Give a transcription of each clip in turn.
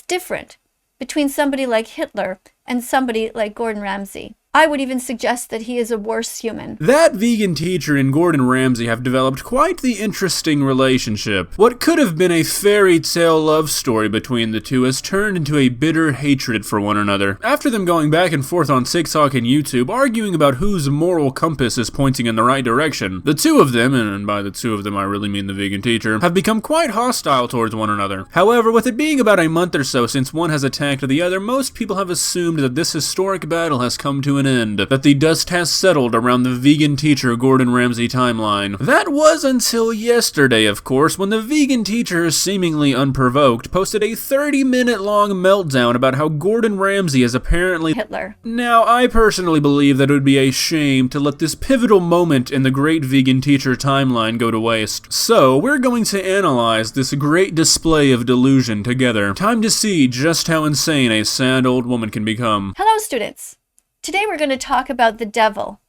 different between somebody like Hitler and somebody like Gordon Ramsay? I would even suggest that he is a worse human. That vegan teacher and Gordon Ramsay have developed quite the interesting relationship. What could have been a fairy tale love story between the two has turned into a bitter hatred for one another. After them going back and forth on TikTok and YouTube, arguing about whose moral compass is pointing in the right direction, the two of them, and by the two of them I really mean the vegan teacher, have become quite hostile towards one another. However, with it being about a month or so since one has attacked the other, most people have assumed that this historic battle has come to an end, that the dust has settled around the vegan teacher Gordon Ramsay timeline. That was until yesterday, of course, when the vegan teacher, seemingly unprovoked, posted a 30-minute long meltdown about how Gordon Ramsay is apparently Hitler. Now, I personally believe that it would be a shame to let this pivotal moment in the great vegan teacher timeline go to waste. So, we're going to analyze this great display of delusion together. Time to see just how insane a sad old woman can become. Hello, students. Today we're going to talk about the devil.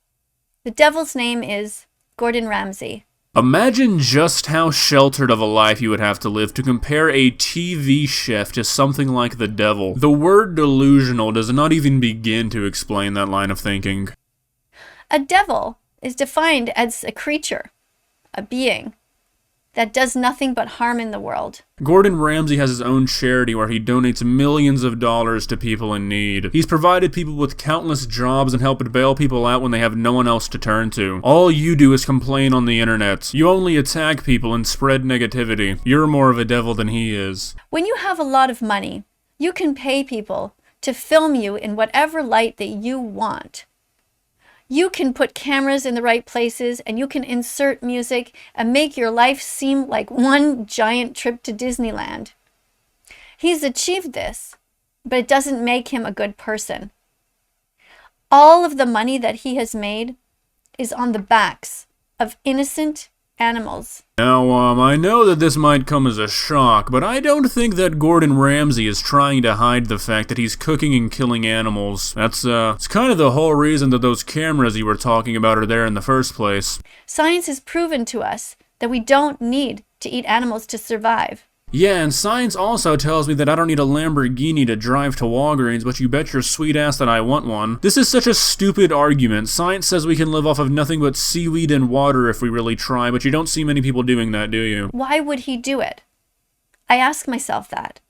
The devil's name is Gordon Ramsay. Imagine just how sheltered of a life you would have to live to compare a TV chef to something like the devil. The word delusional does not even begin to explain that line of thinking. A devil is defined as a creature, a being, that does nothing but harm in the world. Gordon Ramsay has his own charity where he donates millions of dollars to people in need. He's provided people with countless jobs and helped bail people out when they have no one else to turn to. All you do is complain on the internet. You only attack people and spread negativity. You're more of a devil than he is. When you have a lot of money, you can pay people to film you in whatever light that you want. You can put cameras in the right places, and you can insert music and make your life seem like one giant trip to Disneyland. He's achieved this, but it doesn't make him a good person. All of the money that he has made is on the backs of innocent animals. Now, I know that this might come as a shock, but I don't think that Gordon Ramsay is trying to hide the fact that he's cooking and killing animals. It's kind of the whole reason that those cameras you were talking about are there in the first place. Science has proven to us that we don't need to eat animals to survive. Yeah, and science also tells me that I don't need a Lamborghini to drive to Walgreens, but you bet your sweet ass that I want one. This is such a stupid argument. Science says we can live off of nothing but seaweed and water if we really try, but you don't see many people doing that, do you? Why would he do it? I ask myself that.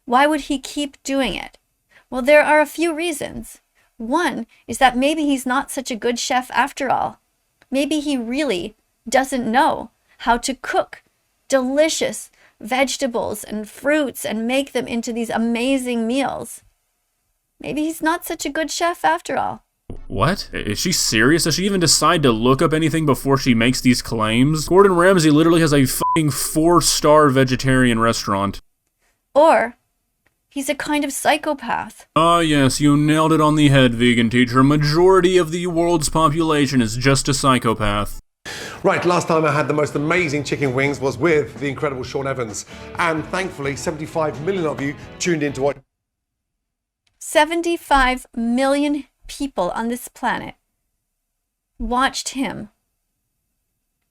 Why would he keep doing it? Well, there are a few reasons. One is that maybe he's not such a good chef after all. Maybe he really doesn't know how to cook delicious vegetables and fruits and make them into these amazing meals. Maybe he's not such a good chef after all. What? Is she serious? Does she even decide to look up anything before she makes these claims? Gordon Ramsay literally has a fucking 4-star vegetarian restaurant. Or he's a kind of psychopath. Ah, yes, you nailed it on the head, vegan teacher. A majority of the world's population is just a psychopath. Right, last time I had the most amazing chicken wings was with the incredible Sean Evans. And thankfully, 75 million of you tuned in to watch. 75 million people on this planet watched him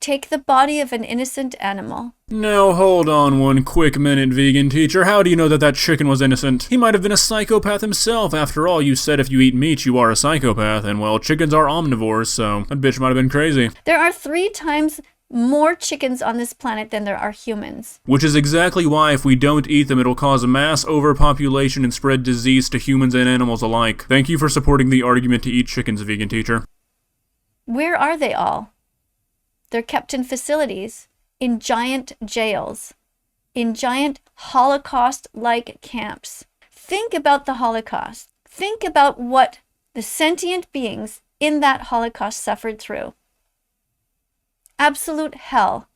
take the body of an innocent animal. Now hold on one quick minute, vegan teacher. How do you know that that chicken was innocent? He might have been a psychopath himself. After all, you said if you eat meat, you are a psychopath. And well, chickens are omnivores, so that bitch might have been crazy. There are 3 times more chickens on this planet than there are humans. Which is exactly why if we don't eat them, it'll cause mass overpopulation and spread disease to humans and animals alike. Thank you for supporting the argument to eat chickens, vegan teacher. Where are they all? They're kept in facilities, in giant jails, in giant Holocaust-like camps. Think about the Holocaust. Think about what the sentient beings in that Holocaust suffered through. Absolute hell.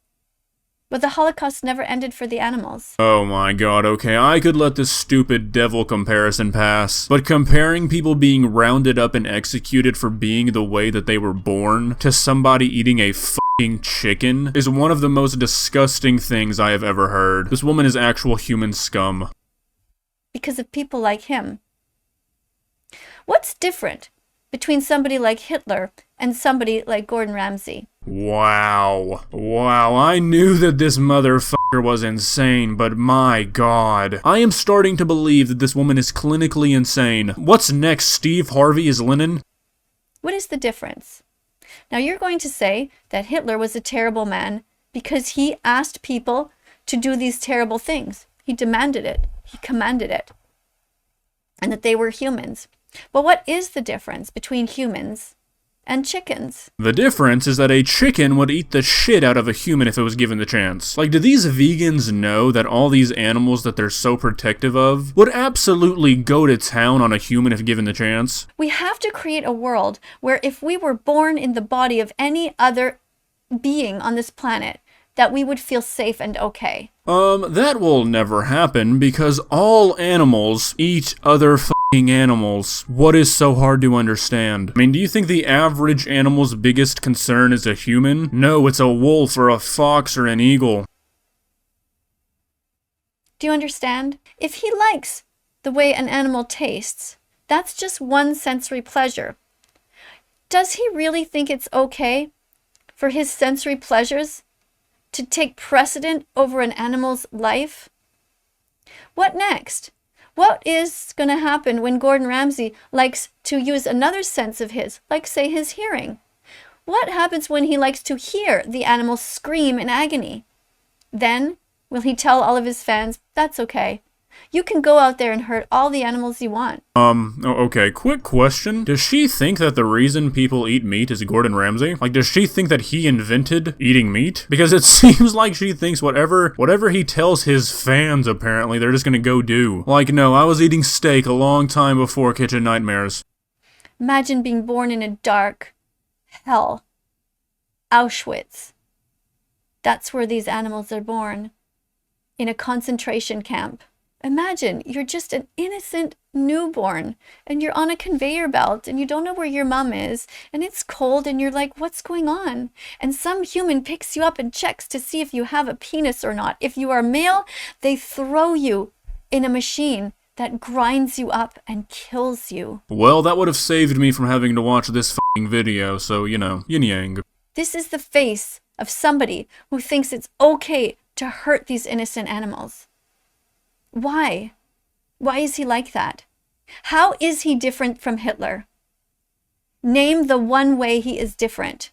But the Holocaust never ended for the animals. Oh my god, okay, I could let this stupid devil comparison pass, but comparing people being rounded up and executed for being the way that they were born to somebody eating a fucking chicken is one of the most disgusting things I have ever heard. This woman is actual human scum. Because of people like him. What's different between somebody like Hitler and somebody like Gordon Ramsay? Wow, I knew that this motherfucker was insane, but my god. I am starting to believe that this woman is clinically insane. What's next, Steve Harvey is Lenin? What is the difference? Now you're going to say that Hitler was a terrible man because he asked people to do these terrible things. He demanded it. He commanded it. And that they were humans. But what is the difference between humans and chickens? The difference is that a chicken would eat the shit out of a human if it was given the chance. Like, do these vegans know that all these animals that they're so protective of would absolutely go to town on a human if given the chance? We have to create a world where if we were born in the body of any other being on this planet, that we would feel safe and okay. That will never happen because all animals eat other f***ing animals. What is so hard to understand? I mean, do you think the average animal's biggest concern is a human? No, it's a wolf or a fox or an eagle. Do you understand? If he likes the way an animal tastes, that's just one sensory pleasure. Does he really think it's okay for his sensory pleasures to take precedent over an animal's life? What next? What is going to happen when Gordon Ramsay likes to use another sense of his, like say his hearing? What happens when he likes to hear the animal scream in agony? Then will he tell all of his fans, that's okay. You can go out there and hurt all the animals you want. Okay, quick question. Does she think that the reason people eat meat is Gordon Ramsay? Like, does she think that he invented eating meat? Because it seems like she thinks whatever he tells his fans, apparently, they're just gonna go do. Like, no, I was eating steak a long time before Kitchen Nightmares. Imagine being born in a dark hell. Auschwitz. That's where these animals are born. In a concentration camp. Imagine you're just an innocent newborn and you're on a conveyor belt and you don't know where your mom is and it's cold and you're like, what's going on? And some human picks you up and checks to see if you have a penis or not. If you are male, they throw you in a machine that grinds you up and kills you. Well, that would have saved me from having to watch this f***ing video, so, you know, yin yang. This is the face of somebody who thinks it's okay to hurt these innocent animals. Why? Why is he like that? How is he different from Hitler? Name the one way he is different.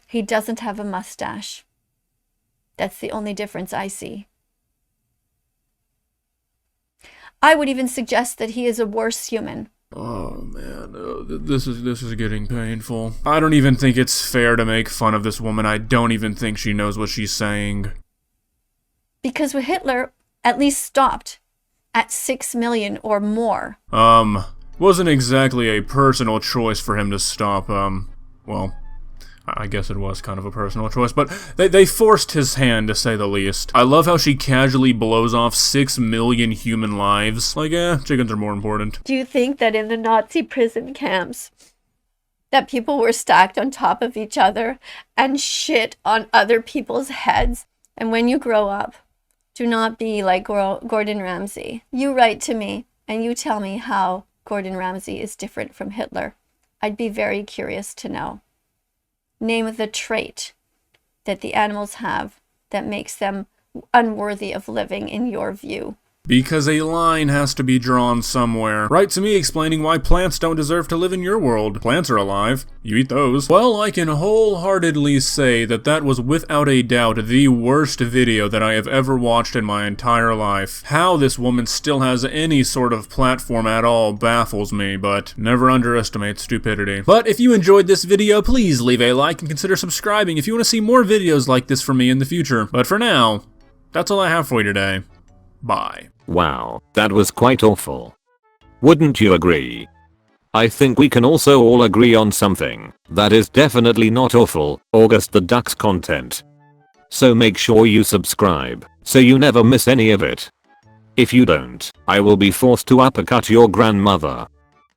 He doesn't have a mustache. That's the only difference I see. I would even suggest that he is a worse human. Oh man, this is getting painful. I don't even think it's fair to make fun of this woman. I don't even think she knows what she's saying. Because with Hitler, at least stopped at 6 million or more. Wasn't exactly a personal choice for him to stop, well, I guess it was kind of a personal choice, but they forced his hand, to say the least. I love how she casually blows off 6 million human lives. Like, chickens are more important. Do you think that in the Nazi prison camps, that people were stacked on top of each other and shit on other people's heads? And when you grow up, do not be like Gordon Ramsay. You write to me and you tell me how Gordon Ramsay is different from Hitler. I'd be very curious to know. Name the trait that the animals have that makes them unworthy of living in your view. Because a line has to be drawn somewhere. Write to me explaining why plants don't deserve to live in your world. Plants are alive. You eat those. Well, I can wholeheartedly say that that was without a doubt the worst video that I have ever watched in my entire life. How this woman still has any sort of platform at all baffles me, but never underestimate stupidity. But if you enjoyed this video, please leave a like and consider subscribing if you want to see more videos like this from me in the future. But for now, that's all I have for you today. Bye. Wow, that was quite awful. Wouldn't you agree? I think we can also all agree on something that is definitely not awful: August the Duck's content. So make sure you subscribe so you never miss any of it. If you don't, I will be forced to uppercut your grandmother.